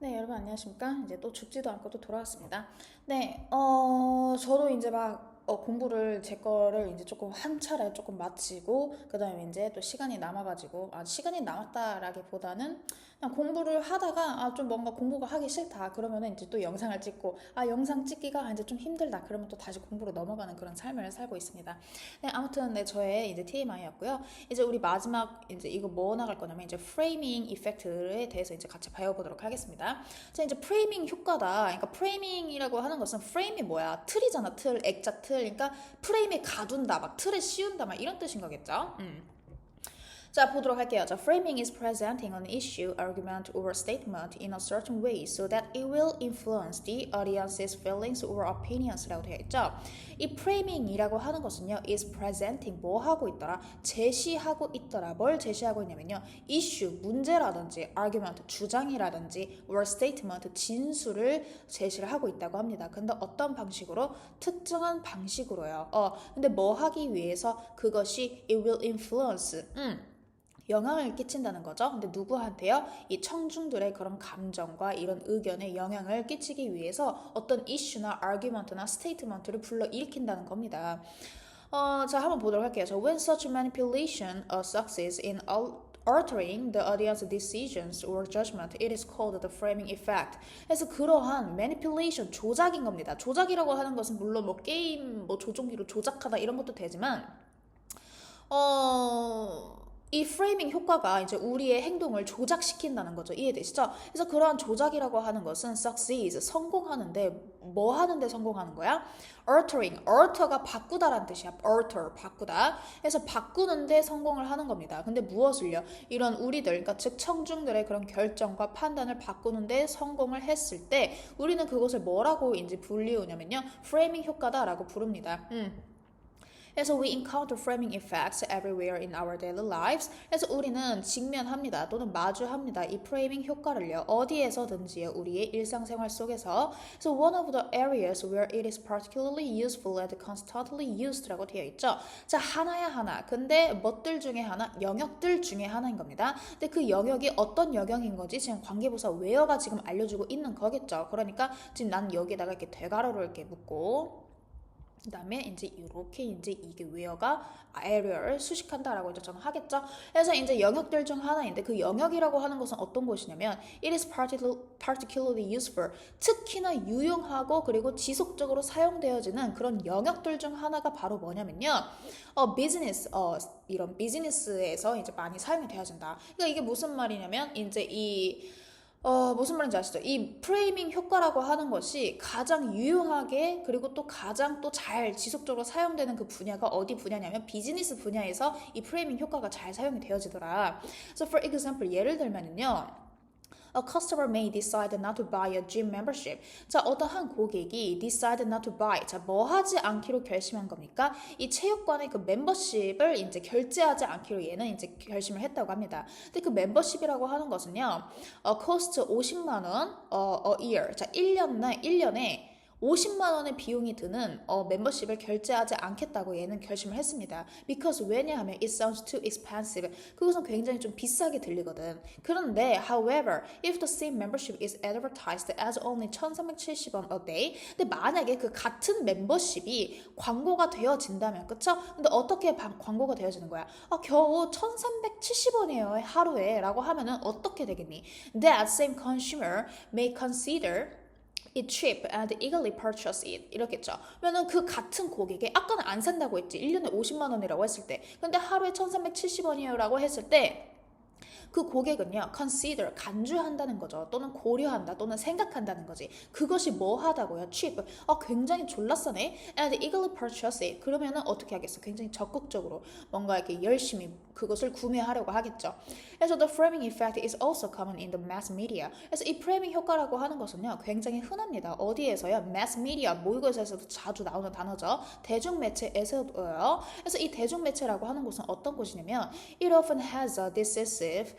네, 여러분 안녕하십니까? 이제 또 죽지도 않고 또 돌아왔습니다. 네, 저도 이제 막 공부를 제 거를 이제 조금 한 차례 조금 마치고 그다음에 이제 또 시간이 남아가지고 시간이 남았다라기보다는 그냥 공부를 하다가 좀 뭔가 공부가 하기 싫다 그러면은 이제 또 영상을 찍고 영상 찍기가 이제 좀 힘들다 그러면 또 다시 공부로 넘어가는 그런 삶을 살고 있습니다. 네, 아무튼 네 저의 이제 TMI였고요. 이제 우리 마지막 이제 이거 뭐 나갈 거냐면 이제 프레이밍 이펙트에 대해서 이제 같이 배워보도록 하겠습니다. 자, 이제 프레이밍 효과다. 그러니까 프레이밍이라고 하는 것은 프레임이 뭐야? 틀이잖아, 틀, 액자 틀. 그러니까 프레임에 가둔다, 막 틀에 씌운다, 막 이런 뜻인 거겠죠? 자, 보도록 할게요. 자, framing is presenting an issue, argument, or statement in a certain way so that it will influence the audience's feelings or opinions라고 되어 있죠. 이 framing이라고 하는 것은요, is presenting 뭐 하고 있더라? 제시하고 있더라. 뭘 제시하고 있냐면요, issue 문제라든지, argument 주장이라든지, or statement 진술을 제시를 하고 있다고 합니다. 근데 어떤 방식으로? 특정한 방식으로요. 근데 뭐 하기 위해서 그것이 it will influence 영향을 끼친다는 거죠. 근데 누구한테요? 이 청중들의 그런 감정과 이런 의견에 영향을 끼치기 위해서 어떤 이슈나 아규먼트나 스테이트먼트를 불러일으킨다는 겁니다. 자, 한번 보도록 할게요. So, when such manipulation succeeds in altering the audience's decisions or judgment, it is called the framing effect. 그래서 그러한 manipulation, 조작인 겁니다. 조작이라고 하는 것은 물론 뭐 게임, 뭐 조종기로 조작하다 이런 것도 되지만, 이 프레이밍 효과가 이제 우리의 행동을 조작시킨다는 거죠. 이해되시죠? 그래서 그러한 조작이라고 하는 것은 succeeds, 성공하는데 뭐 하는데 성공하는 거야? altering, alter가 바꾸다라는 뜻이야. alter, 바꾸다. 그래서 바꾸는데 성공을 하는 겁니다. 근데 무엇을요? 이런 우리들, 그러니까 즉 청중들의 그런 결정과 판단을 바꾸는데 성공을 했을 때 우리는 그것을 뭐라고 이제 불리우냐면요. 프레이밍 효과다라고 부릅니다. 그래서 we encounter framing effects everywhere in our daily lives. 그래서 우리는 직면합니다. 또는 마주합니다. 이 프레이밍 효과를요. 어디에서든지요. 우리의 일상생활 속에서. So one of the areas where it is particularly useful and constantly used라고 되어 있죠. 자, 하나야 하나. 근데 뭣들 중에 하나? 영역들 중에 하나인 겁니다. 근데 그 영역이 어떤 영역인 건지 지금 관계부사 where가 지금 알려주고 있는 거겠죠. 그러니까 지금 난 여기에다가 이렇게 대괄호를 이렇게 묶고 그 다음에 이제 이렇게 이제 이게 웨어가 area를 수식한다라고 이제 정하겠죠. 그래서 이제 영역들 중 하나인데 그 영역이라고 하는 것은 어떤 것이냐면 it is particularly useful. 특히나 유용하고 그리고 지속적으로 사용되어지는 그런 영역들 중 하나가 바로 뭐냐면요. 비즈니스 이런 비즈니스에서 이제 많이 사용이 되어진다. 그러니까 이게 무슨 말이냐면 이제 무슨 말인지 아시죠? 이 프레이밍 효과라고 하는 것이 가장 유용하게 그리고 또 가장 또 잘 지속적으로 사용되는 그 분야가 어디 분야냐면 비즈니스 분야에서 이 프레이밍 효과가 잘 사용이 되어지더라. So for example, 예를 들면은요. A customer may decide not to buy a gym membership. 자, 어떠한 고객이 decide not to buy. 자, 뭐 하지 않기로 결심한 겁니까? 이 체육관의 그 멤버십을 이제 결제하지 않기로 얘는 이제 결심을 했다고 합니다. 근데 그 멤버십이라고 하는 것은요, cost 50만 원, a year. 자, 1년에 50만 원의 비용이 드는 멤버십을 결제하지 않겠다고 얘는 결심을 했습니다. Because 왜냐하면 it sounds too expensive. 그것은 굉장히 좀 비싸게 들리거든. 그런데 however, if the same membership is advertised as only 1,370원 a day, 근데 만약에 그 같은 멤버십이 광고가 되어진다면, 그쵸? 근데 어떻게 광고가 되어지는 거야? 겨우 1,370원이에요 하루에 라고 하면은 어떻게 되겠니? That same consumer may consider it cheap and eagerly purchase it 이렇겠죠. 그러면 그 같은 고객이 아까는 안 산다고 했지. 1년에 50만 원이라고 했을 때. 근데 하루에 1,370원이에요 라고 했을 때 그 고객은요, consider, 간주한다는 거죠. 또는 고려한다, 또는 생각한다는 거지. 그것이 뭐 하다고요? cheap. 굉장히 졸라싸네. and eagerly purchase it. 그러면은 어떻게 하겠어? 굉장히 적극적으로 뭔가 이렇게 열심히 그것을 구매하려고 하겠죠. 그래서 the framing effect is also common in the mass media. 그래서 이 프레이밍 효과라고 하는 것은요, 굉장히 흔합니다. 어디에서요? mass media, 모의고사에서도 자주 나오는 단어죠. 대중매체에서도요. 그래서 이 대중매체라고 하는 곳은 어떤 곳이냐면 it often has a decisive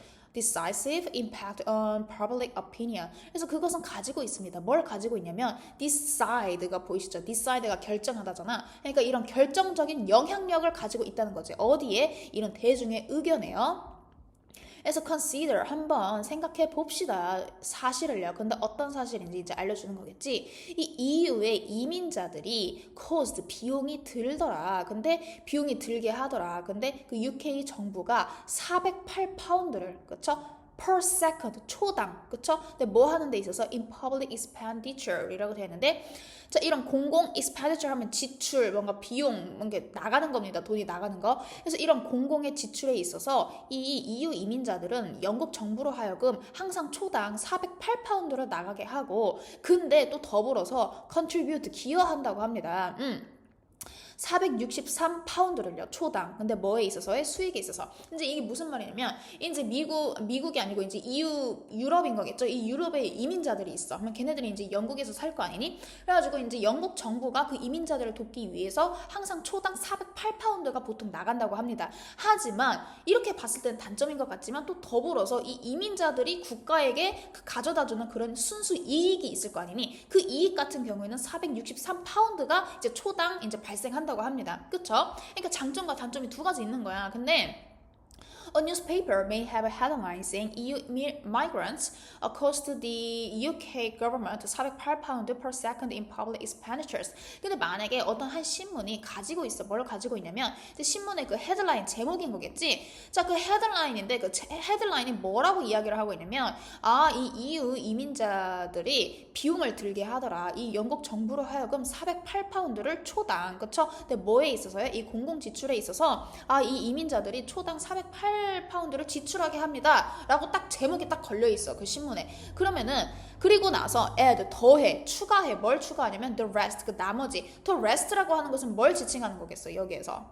impact on public opinion. 그래서 그것은 가지고 있습니다. 뭘 가지고 있냐면 decide가 보이시죠? decide가 결정하다잖아. 그러니까 이런 결정적인 영향력을 가지고 있다는 거지. 어디에? 이런 대중의 의견에요. 그래서 consider 한번 생각해 봅시다. 사실을요. 근데 어떤 사실인지 이제 알려주는 거겠지. 이 EU의 이민자들이 cost 비용이 들더라. 근데 비용이 들게 하더라. 근데 그 UK 정부가 408파운드를 그쵸? per second 초당 그쵸? 근데 뭐 하는 데 있어서 in public expenditure이라고 되어 있는데 자 이런 공공 expenditure 하면 지출 뭔가 비용 뭔가 나가는 겁니다. 돈이 나가는 거. 그래서 이런 공공의 지출에 있어서 이 EU 이민자들은 영국 정부로 하여금 항상 초당 408파운드를 나가게 하고 근데 또 더불어서 contribute 기여한다고 합니다. 463파운드를요, 초당. 근데 뭐에 있어서의 수익에 있어서. 이제 이게 무슨 말이냐면, 이제 미국이 아니고 이제 유럽인 거겠죠? 이 유럽에 이민자들이 있어. 그러면 걔네들이 이제 영국에서 살 거 아니니? 그래가지고 이제 영국 정부가 그 이민자들을 돕기 위해서 항상 초당 408파운드가 보통 나간다고 합니다. 하지만, 이렇게 봤을 때는 단점인 것 같지만 또 더불어서 이 이민자들이 국가에게 가져다주는 그런 순수 이익이 있을 거 아니니? 그 이익 같은 경우에는 463파운드가 이제 초당 이제 발생한다고 합니다. 그쵸? 그러니까 장점과 단점이 두 가지 있는 거야. 근데 A newspaper may have a headline saying EU migrants cost the UK government 408 per second in public expenditures. 근데 만약에 어떤 한 신문이 가지고 있어. 뭘 가지고 있냐면 신문의 그 헤드라인 제목인 거겠지. 자, 그 헤드라인인데 그 헤드라인이 뭐라고 이야기를 하고 있냐면 이 EU 이민자들이 비용을 들게 하더라. 이 영국 정부로 하여금 408파운드를 초당 그쵸? 근데 뭐에 있어서요? 이 공공 지출에 있어서 이 이민자들이 초당 408파운드를 지출하게 합니다. 라고 딱 제목이 딱 걸려있어. 그 신문에. 그러면은 그리고 나서 add, 더해, 추가해. 뭘 추가하냐면 the rest, 그 나머지. the rest라고 하는 것은 뭘 지칭하는 거겠어, 여기에서.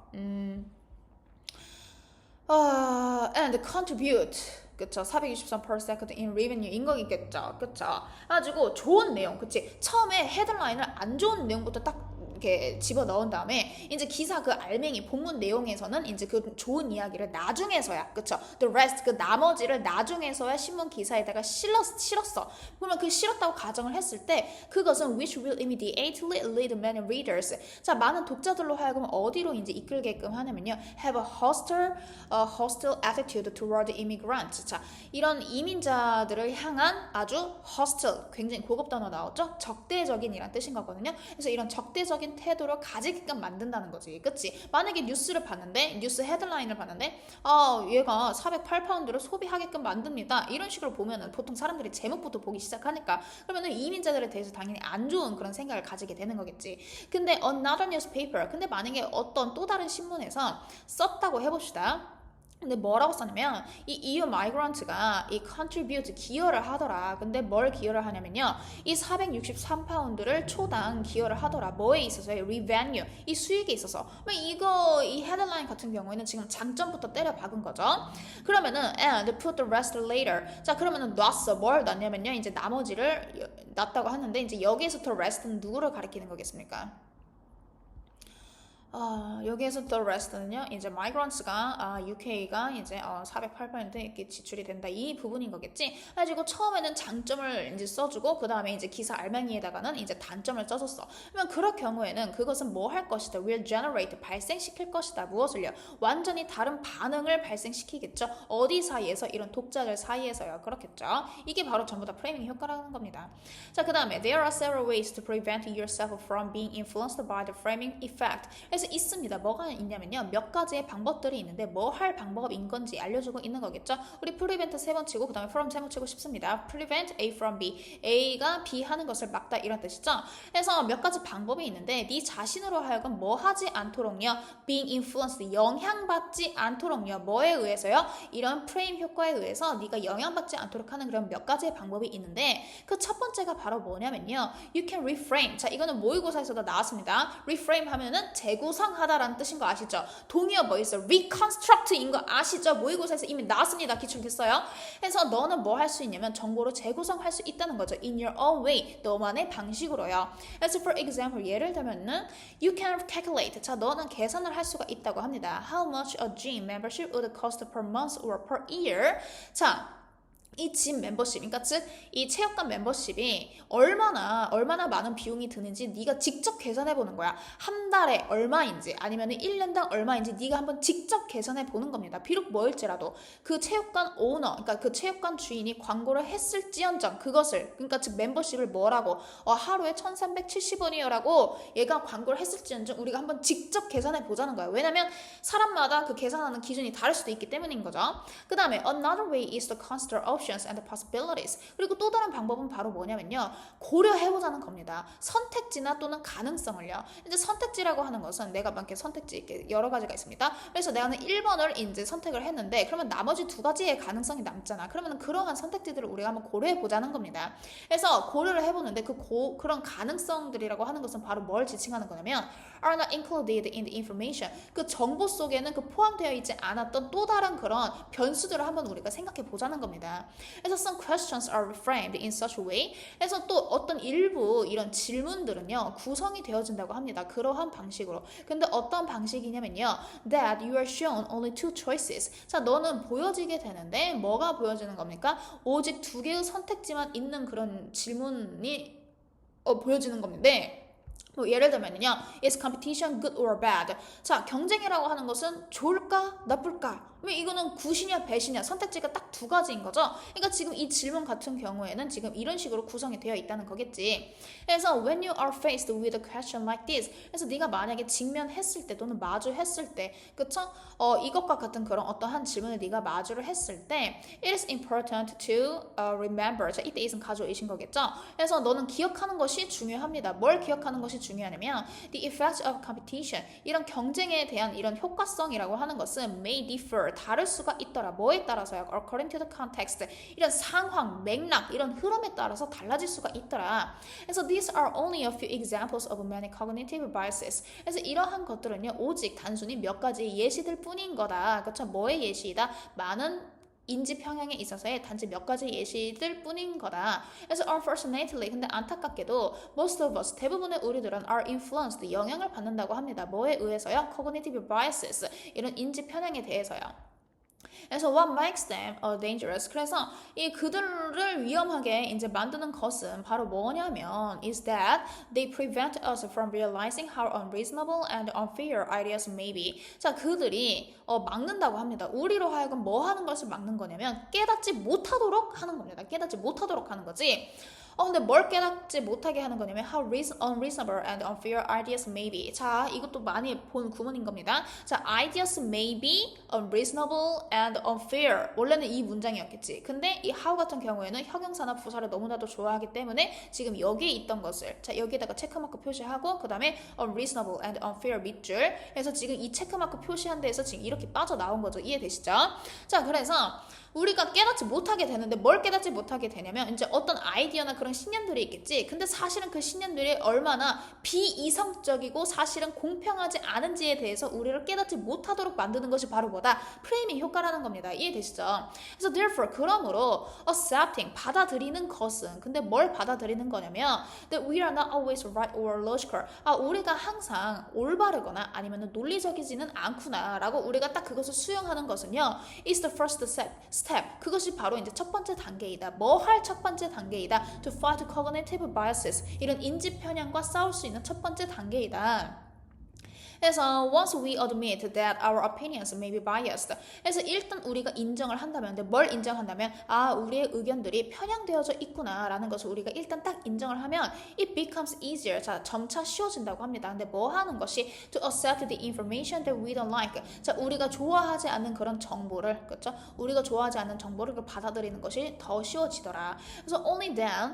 and contribute. 그쵸? 423 per second in revenue인 거겠죠. 그쵸? 가지고 좋은 내용, 그치? 처음에 헤드라인을 안 좋은 내용부터 딱 이렇게 집어 넣은 다음에 이제 기사 그 알맹이 본문 내용에서는 이제 그 좋은 이야기를 나중에서야 그쵸? The rest 그 나머지를 나중에서야 신문 기사에다가 실었어. 그러면 그 실었다고 가정을 했을 때 그것은 which will immediately lead many readers. 자 많은 독자들로 하여금 어디로 이제 이끌게끔 하냐면요. Have a hostile attitude toward immigrants. 자 이런 이민자들을 향한 아주 hostile 굉장히 고급 단어 나왔죠? 적대적인이란 뜻인 거거든요. 그래서 이런 적대적인 태도를 가지게끔 만든다는 거지. 그치? 만약에 뉴스를 봤는데 뉴스 헤드라인을 봤는데 얘가 408파운드를 소비하게끔 만듭니다. 이런 식으로 보면은 보통 사람들이 제목부터 보기 시작하니까 그러면은 이민자들에 대해서 당연히 안 좋은 그런 생각을 가지게 되는 거겠지. 근데 another newspaper 근데 만약에 어떤 또 다른 신문에서 썼다고 해봅시다. 근데 뭐라고 썼냐면 이 EU migrant가 이 contribute 기여를 하더라. 근데 뭘 기여를 하냐면요. 이 463파운드를 초당 기여를 하더라. 뭐에 있어서요? revenue. 이 수익에 있어서. 이 헤드라인 같은 경우에는 지금 장점부터 때려 박은 거죠. 그러면은 and put the rest later. 자, 그러면은 놨어. 뭘 놨냐면요. 이제 나머지를 놨다고 하는데 이제 여기에서 the rest는 누구를 가리키는 거겠습니까? 여기에서 the rest는요, 이제 migrants가, UK가 이제 408% 이렇게 지출이 된다. 이 부분인 거겠지? 가지고 처음에는 장점을 이제 써주고, 그 다음에 이제 기사 알맹이에다가는 이제 단점을 써줬어. 그러면 그럴 경우에는 그것은 뭐 할 것이다? will generate, 발생시킬 것이다. 무엇을요? 완전히 다른 반응을 발생시키겠죠? 어디 사이에서? 이런 독자들 사이에서요. 그렇겠죠? 이게 바로 전부 다 프레이밍 효과라는 겁니다. 자, 그 다음에 there are several ways to prevent yourself from being influenced by the framing effect. 그래서 있습니다. 뭐가 있냐면요. 몇 가지의 방법들이 있는데 뭐 할 방법인 건지 알려주고 있는 거겠죠. 우리 prevent 3번 치고 그 다음에 from 3번 치고 싶습니다. prevent A from B. A가 B 하는 것을 막다 이런 뜻이죠. 그래서 몇 가지 방법이 있는데 네 자신으로 하여금 뭐 하지 않도록요. being influenced 영향받지 않도록요. 뭐에 의해서요? 이런 프레임 효과에 의해서 네가 영향받지 않도록 하는 그런 몇 가지의 방법이 있는데 그 첫 번째가 바로 뭐냐면요. You can reframe. 자 이거는 모의고사에서도 나왔습니다. reframe 하면은 재구성하다라는 뜻인 거 아시죠? 동의어 뭐 있어? reconstruct인 거 아시죠? 모의고사에서 이미 나왔습니다. 기출했어요. 그래서 너는 뭐 할 수 있냐면 정보를 재구성할 수 있다는 거죠. in your own way. 너만의 방식으로요. 그래서 for example 예를 들면은 you can calculate. 자 너는 계산을 할 수가 있다고 합니다. How much a gym membership would cost per month or per year? 자 이 집 멤버십, 그러니까 즉 이 체육관 멤버십이 얼마나 많은 비용이 드는지 네가 직접 계산해 보는 거야. 한 달에 얼마인지 아니면 1년당 얼마인지 네가 한번 직접 계산해 보는 겁니다. 비록 뭐일지라도 그 체육관 오너, 그러니까 그 체육관 주인이 광고를 했을지언정 그것을, 그러니까 즉 멤버십을 뭐라고 하루에 1370원이요라고 얘가 광고를 했을지언정 우리가 한번 직접 계산해 보자는 거야. 왜냐면 사람마다 그 계산하는 기준이 다를 수도 있기 때문인 거죠. 그 다음에 another way is to consider options and possibilities. 그리고 또 다른 방법은 바로 뭐냐면요, 고려해보자는 겁니다. 선택지나 또는 가능성을요. 이제 선택지라고 하는 것은 내가 막 이렇게 선택지 이렇게 여러 가지가 있습니다. 그래서 내가는 1번을 이제 선택을 했는데 그러면 나머지 두 가지의 가능성이 남잖아. 그러면 그러한 선택지들을 우리가 한번 고려해보자는 겁니다. 그래서 고려를 해보는데 그런 가능성들이라고 하는 것은 바로 뭘 지칭하는 거냐면 are not included in the information. 그 정보 속에는 그 포함되어 있지 않았던 또 다른 그런 변수들을 한번 우리가 생각해 보자는 겁니다. 그래서 some questions are framed in such a way. 그래서 또 어떤 일부 이런 질문들은요 구성이 되어진다고 합니다. 그러한 방식으로. 근데 어떤 방식이냐면요, that you are shown only two choices. 자, 너는 보여지게 되는데 뭐가 보여지는 겁니까? 오직 두 개의 선택지만 있는 그런 질문이 보여지는 겁니다. 뭐 예를 들면요, is competition good or bad? 자, 경쟁이라고 하는 것은 좋을까 나쁠까? 왜 이거는 굿이냐 배시냐 선택지가 딱 두 가지인 거죠. 그러니까 지금 이 질문 같은 경우에는 지금 이런 식으로 구성이 되어 있다는 거겠지. 그래서 when you are faced with a question like this, 그래서 네가 만약에 직면했을 때 또는 마주했을 때, 그쵸? 이것과 같은 그런 어떠한 질문을 네가 마주를 했을 때 it is important to remember. 자, 이때 is은 가져오신 거겠죠. 그래서 너는 기억하는 것이 중요합니다. 뭘 기억하는 것이 중요하냐면 the effect of competition, 이런 경쟁에 대한 이런 효과성이라고 하는 것은 may differ, 다를 수가 있더라. 뭐에 따라서요? according to the context, 이런 상황, 맥락, 이런 흐름에 따라서 달라질 수가 있더라. 그래서 these are only a few examples of many cognitive biases. 그래서 이러한 것들은요 오직 단순히 몇 가지 예시들 뿐인 거다. 그렇죠? 뭐의 예시이다? 많은 인지 평양에 있어서의 단지 몇 가지 예시들 뿐인 거다. 그래서 unfortunately, 근데 안타깝게도 most of us, 대부분의 우리들은 are influenced, 영향을 받는다고 합니다. 뭐에 의해서요? cognitive biases, 이런 인지 편향에 대해서요. 그래서 what makes them dangerous? 그래서 이 그들을 위험하게 이제 만드는 것은 바로 뭐냐면 is that they prevent us from realizing how unreasonable and unfair ideas may be. 자, 그들이 막는다고 합니다. 우리로 하여금 뭐 하는 것을 막는 거냐면 깨닫지 못하도록 하는 겁니다. 깨닫지 못하도록 하는 거지. 근데 뭘 깨닫지 못하게 하는 거냐면 how unreasonable and unfair ideas may be. 자, 이것도 많이 본 구문인 겁니다. 자, ideas may be unreasonable and unfair. 원래는 이 문장이었겠지. 근데 이 how 같은 경우에는 형용사나 부사를 너무나도 좋아하기 때문에 지금 여기에 있던 것을, 자, 여기에다가 체크마크 표시하고 그 다음에 unreasonable and unfair 밑줄. 그래서 지금 이 체크마크 표시한 데에서 지금 이렇게 빠져나온 거죠. 이해되시죠? 자, 그래서 우리가 깨닫지 못하게 되는데 뭘 깨닫지 못하게 되냐면 이제 어떤 아이디어나 그런 신념들이 있겠지. 근데 사실은 그 신념들이 얼마나 비이성적이고 사실은 공평하지 않은지에 대해서 우리를 깨닫지 못하도록 만드는 것이 바로 뭐다? 프레이밍 효과라는 겁니다. 이해되시죠? 그래서 therefore, 그러므로 accepting, 받아들이는 것은, 근데 뭘 받아들이는 거냐면 that we are not always right or logical. 우리가 항상 올바르거나 아니면 논리적이지는 않구나 라고 우리가 딱 그것을 수용하는 것은요 is the first step. 그것이 바로 이제 첫 번째 단계이다. 뭐 할 첫 번째 단계이다. To fight cognitive biases. 이런 인지 편향과 싸울 수 있는 첫 번째 단계이다. 그래서 once we admit that our opinions may be biased. 그래서 일단 우리가 인정을 한다면, 근데 뭘 인정한다면 우리의 의견들이 편향되어져 있구나라는 것을 우리가 일단 딱 인정을 하면 it becomes easier. 자, 점차 쉬워진다고 합니다. 근데 뭐 하는 것이 to accept the information that we don't like. 자, 우리가 좋아하지 않는 그런 정보를, 그렇죠? 우리가 좋아하지 않는 정보를 받아들이는 것이 더 쉬워지더라. 그래서 only then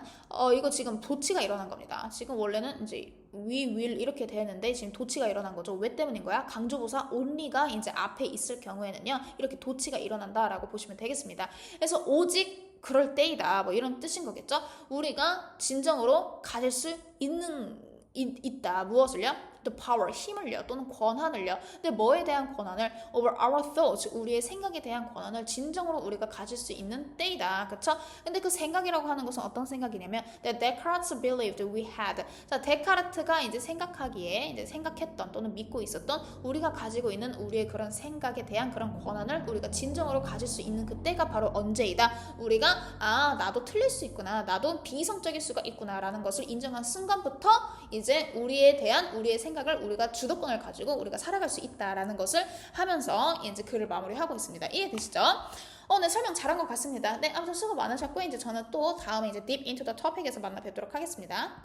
이거 지금 도치가 일어난 겁니다. 지금 원래는 이제 we will 이렇게 되는데 지금 도치가 일어난 거죠. 왜 때문인 거야? 강조부사 only가 이제 앞에 있을 경우에는요 이렇게 도치가 일어난다라고 보시면 되겠습니다. 그래서 오직 그럴 때이다 뭐 이런 뜻인 거겠죠. 우리가 진정으로 가질 수 있다. 무엇을요? the power, 힘을요. 또는 권한을요. 근데 뭐에 대한 권한을? over our thoughts, 우리의 생각에 대한 권한을 진정으로 우리가 가질 수 있는 때이다. 그쵸? 근데 그 생각이라고 하는 것은 어떤 생각이냐면 that Descartes believed we had. 자, 데카르트가 이제 생각하기에 이제 생각했던 또는 믿고 있었던 우리가 가지고 있는 우리의 그런 생각에 대한 그런 권한을 우리가 진정으로 가질 수 있는 그때가 바로 언제이다. 우리가 나도 틀릴 수 있구나. 나도 비이성적일 수가 있구나 라는 것을 인정한 순간부터 이제 우리에 대한 우리의 생각을 우리가 주도권을 가지고 우리가 살아갈 수 있다라는 것을 하면서 이제 글을 마무리하고 있습니다. 이해되시죠? 네, 설명 잘한 것 같습니다. 네, 아무튼 수고 많으셨고 이제 저는 또 다음에 이제 Deep into the Topic에서 만나 뵙도록 하겠습니다.